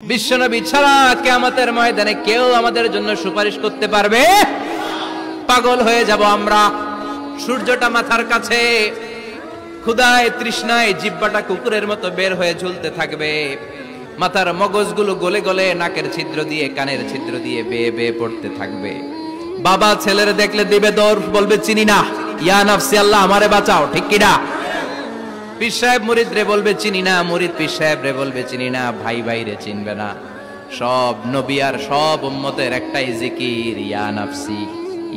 বিশ্বনবী ছাড়া কিয়ামতের ময়দানে কেউ আমাদের জন্য সুপারিশ করতে পারবে? পাগল হয়ে যাব আমরা। সূর্যটা মাথার কাছে, ক্ষুধায় তৃষ্ণায় জিহ্বাটা কুকুরের মতো বের হয়ে ঝুলতে থাকবে, মাথার মগজগুলো গলে গলে নাকের ছিদ্র দিয়ে কানের ছিদ্র দিয়ে বেয়ে বেয়ে পড়তে থাকবে। বাবা ছেলের দেখলে দিবে দৌড়, বলবে চিনি না, ইয়া নাফসি আল্লাহ আমারে বাঁচাও, ঠিক কিনা? পীর সাহেব মুরিদ রে বলবে চিনি না, মুরিদ পীর সাহেব রে বলবে চিনি না, ভাই ভাই রে চিনবে না। সব নবী আর সব উম্মতের একটাই জিকির, ইয়া নাফসি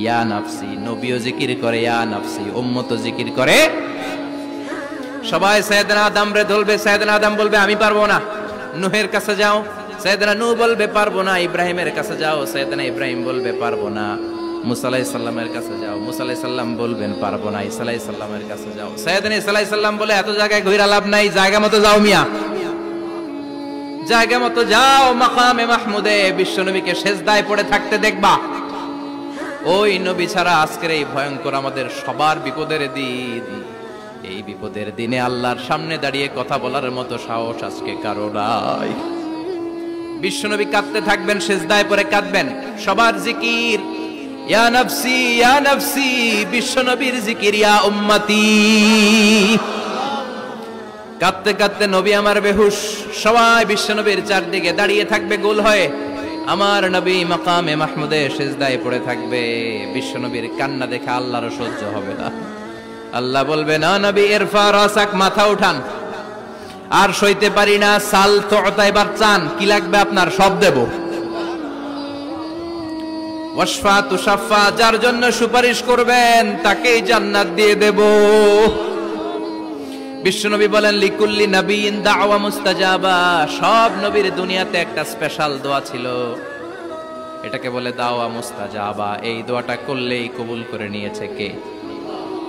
ইয়া নাফসি। নবীও জিকির করে ইয়া নাফসি, উম্মতও জিকির করে। সবাই সাইয়েদনা আদম রে ধরবে, সাইয়েদনা আদম বলবে আমি পারবো না, নূহের কাছে যাও। সাইয়েদনা নূহ বলবে পারবো না, ইব্রাহিমের কাছে যাও। সাইয়েদনা ইব্রাহিম বলবে পারবো না, মুসা আলাইহিস সালামের কাছে যাও। মুসা আলাইহিস সালাম বলবেন পারবো না, ঈসা আলাইহিস সালামের কাছে যাও। সাইয়েদনা ঈসা আলাইহিস সালাম বলে এত জায়গায় ঘুরে লাভ নাই, জায়গা মতো যাও মিয়া, জায়গা মতো যাও। মাকামে মাহমুদে বিশ্বনবীকে সেজদায় পড়ে থাকতে দেখবা। ওই নবী ছাড়া আজকের এই ভয়ঙ্কর আমাদের সবার বিপদের দিন, এই বিপদের দিনে আল্লাহর সামনে দাঁড়িয়ে কথা বলার মতো সাহস আজকে কারো নাই। বিশ্বনবী কাঁদতে থাকবেন, সেজদায় পড়ে কাঁদবেন। সবার জিকির ইয়া নাফসি ইয়া নাফসি, বিশ্বনবীর জিকির ইয়া উম্মতি। কাঁদতে কাঁদতে নবী আমার বেহুশ, সবাই বিশ্বনবীর চারদিকে দাঁড়িয়ে থাকবে গোল হয়ে। আমার নবী মাকামে মাহমুদে সেজদায় পড়ে থাকবে। বিশ্বনবীর কান্না দেখে আল্লাহর সহ্য হবে না। আল্লাহ বলবে না নবী ইরফা রাসাক, মাথা উঠান, আর সইতে পারি না। সাল তুতা, এবার চান, কি লাগবে আপনার সব দেব। ওয়াশফা তুশাফা, যার জন্য সুপারিশ করবেন তাকেই জান্নাত দিয়ে দেব। বিশ্বনবী বলেন লিকুল্লি নবিয়্যিন দাওয়া মুস্তাজাবা, সব নবীর দুনিয়াতে একটা স্পেশাল দোয়া ছিল, এটাকে বলে দাওয়া মুস্তাজাবা। এই দোয়াটা করলেই কবুল করে নিয়েছে কে?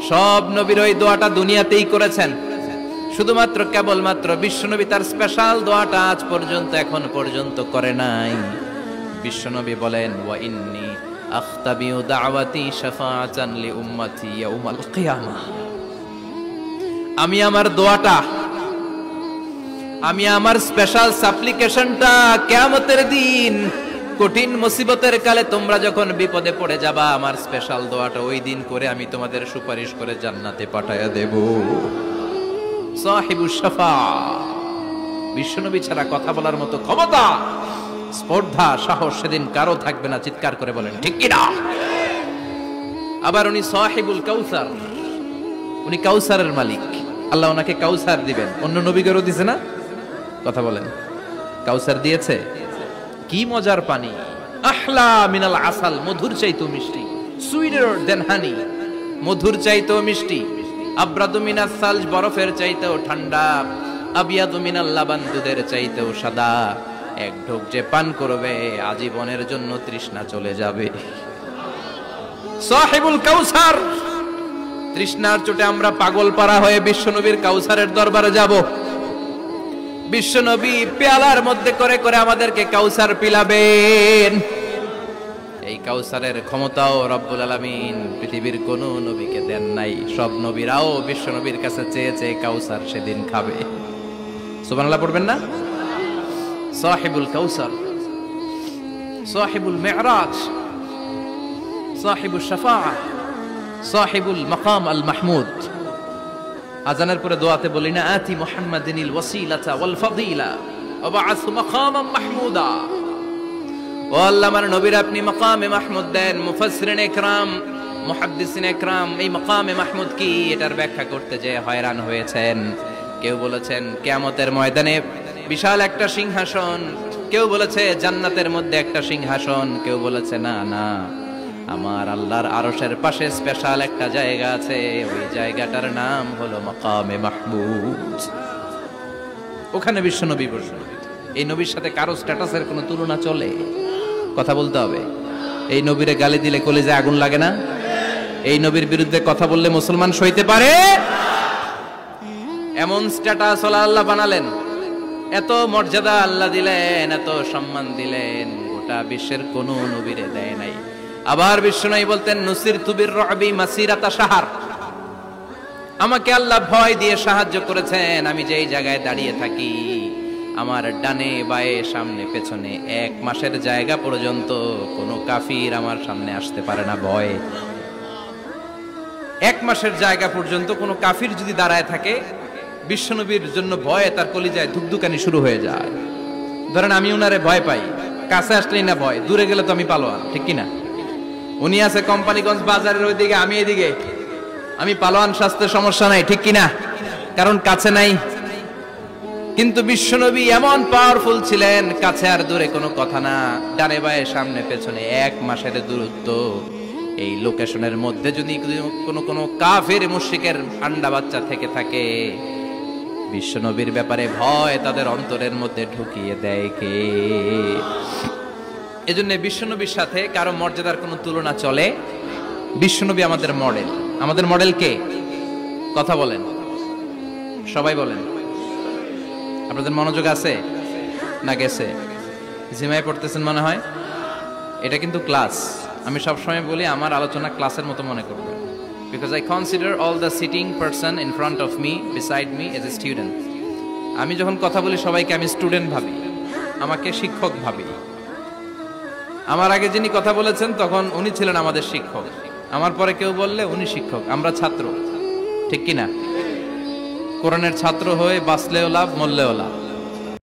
সব নবীর ওই দোয়াটা দুনিয়াতেই করেছেন, শুধুমাত্র কেবলমাত্র বিশ্বনবী তার স্পেশাল দোয়াটা আজ পর্যন্ত এখন পর্যন্ত করে নাই। বিশ্বনবী বলেন ওয়া ইন্নী আখতাবিউ দাওয়াতি শাফাআতান লি উম্মতি ইয়াউমাল কিয়ামাহ, আমি আমার দোয়াটা, আমি আমার স্পেশাল সাপ্লিকেশনটা কিয়ামতের দিন কঠিন মুসিবতের কালে তোমরা যখন বিপদে পড়ে যাবা, আমার স্পেশাল দোয়াটা ওই দিন করে আমি তোমাদের সুপারিশ করে জান্নাতে পাঠায়া দেব। সাহিবুশ শাফা, বিশ্বনবী ছাড়া কথা বলার মতো ক্ষমতা, স্পর্ধা, সাহস সেদিন কারো থাকবে না। চিৎকার করে বলেন ঠিক কি না? আবার উনি সাহিবুল কাউসার, উনি কাউসারের মালিক। আল্লাহ ওনাকে কাউসার দিবেন। অন্য নবীদেরও দিয়েছে না? কথা বলেন, কাউসার দিয়েছে। কি মজার পানি, আহলা মিনাল আসাল, মধুর চাইতেও মিষ্টি। সুইটার দেন হানি, মধুর চাইতেও মিষ্টি। আব্রাদু মিনাস সালজ, বরফের চাইতেও ঠান্ডা। আবিয়াদু মিনাল লাবান, দুধের চাইতেও সাদা। এক ঢোক যে পান করবে আজীবনের জন্য তৃষ্ণা চলে যাবে। সাহিবুল কাউসার, তৃষ্ণার চোটে আমরা পাগল পারা হয়ে বিশ্বনবীর কাউসারের দরবারে যাব। বিশ্বনবী পেয়ালার মধ্যে করে করে আমাদেরকে কাউসার পিলাবেন। এই কাউসারের ক্ষমতাও রব্বুল আলামিন পৃথিবীর কোন নবীকে দেন নাই। সব নবীরাও বিশ্বনবীর কাছে চেয়েছে কাউসার সেদিন খাবে। সুবহানাল্লাহ পড়বেন না? সাহিবুল কাউসার, সাহিবুল মিরাজ, সাহিবুশ শাফাআহ, সাহিবুল মাকাম আল মাহমুদ। আজানের পরে দোয়াতে বলি না আতি মুহাম্মাদিনিল ওয়াসিলাতা ওয়াল ফাদিলা ওয়া বা'আসহু মাকামান মাহমুদা। ও আল্লাহ, আমার নবীর আপনি মাকামে মাহমুদ দেন। মুফাসসিরিন ইকরাম, মুহাদ্দিসিন ইকরাম এই মাকামে মাহমুদ কি এটার ব্যাখ্যা করতে যে হয়রান হয়েছেন। কেউ বলেছেন কিয়ামতের ময়দানে বিশাল একটা সিংহাসন, কেউ বলেছে জান্নাতের মধ্যে একটা সিংহাসন, কেউ বলেছে না না, আমার আল্লাহর আরশের পাশে স্পেশাল একটা জায়গা আছে, ওই জায়গাটার নাম হলো মাকামে মাহমুদ। ওখানে বিশ্বনবী বসেন। এই নবীর সাথে কারো স্ট্যাটাসের কোনো তুলনা চলে? কথা বলতে হবে। এই নবীরে গালি দিলে কলিজায় আগুন লাগে না? এই নবীর বিরুদ্ধে কথা বললে মুসলমান সইতে পারে? এমন স্ট্যাটাস আল্লাহ বানালেন, এত মর্যাদা আল্লাহ দিলেন, এত সম্মান দিলেন, গোটা বিশ্বের কোন নবীরে দেয় নাই। আবার বিশ্বনবী বলতেন নুসিরতু বির-রু'বি মাসিরাতা শাহর, আমাকে আল্লাহ ভয় দিয়ে সাহায্য করেছেন। আমি যেই জায়গায় দাঁড়িয়ে থাকি আমার ডানে বায়ে সামনে পেছনে 1 মাসের জায়গা পর্যন্ত কোনো কাফির আমার সামনে আসতে পারে না ভয়ে। 1 মাসের জায়গা পর্যন্ত কোনো কাফির যদি দাঁড়ায় থাকে, বিশ্বনবীর জন্য ভয়ে তার কলিজায় ধুকধুকানি শুরু হয়ে যায়। ধরেন আমি উনারে ভয় পাই, কাছে আসলেই না ভয়, দূরে গেলে তো আমি পালোয়ান, ঠিক কিনা? উনি আছে কোম্পানিগঞ্জ বাজারের ওইদিকে, আমি এদিকে, আমি পালোয়ান, স্বাস্থ্যের সমস্যা নাই, ঠিক কিনা? কারণ কাছে নাই। কিন্তু বিশ্বনবী এমন পাওয়ারফুল ছিলেন, কাছে আর দূরে কোনো কথা না, ডানে বায়ে সামনে পেছনে 1 মাসের দূরত্ব। এই লোকেশনের মধ্যে যদি কোনো কাফের মুশরিকের আন্ডা বাচ্চা থেকে থাকে, বিশ্বনবীর ব্যাপারে ভয় তাদের অন্তরের মধ্যে ঢুকিয়ে দেয় কে? এজন্য বিশ্বনবীর সাথে কারো মর্যাদার কোনো তুলনা চলে? বিশ্বনবী আমাদের মডেল। আমাদের মডেল কে? কথা বলেন, সবাই বলেন। আপনাদের মনোযোগ আছে না গেছে? জিমায় পড়তেছেন মনে হয়। এটা কিন্তু ক্লাস। আমি সবসময় বলি আমার আলোচনা ক্লাসের মতো মনে করবেন, because I consider all the sitting person in front of me, beside me as a student. আমি যখন কথা বলি সবাইকে আমি স্টুডেন্ট ভাবি, আমাকে শিক্ষক ভাবি। আমার আগে যিনি কথা বলেছেন তখন উনি ছিলেন আমাদের শিক্ষক, আমার পরে কেউ বললে উনি শিক্ষক, আমরা ছাত্র, ঠিক কিনা? কোরআনের ছাত্র হয়ে বাঁচলেও লাভ, মরলেও লাভ।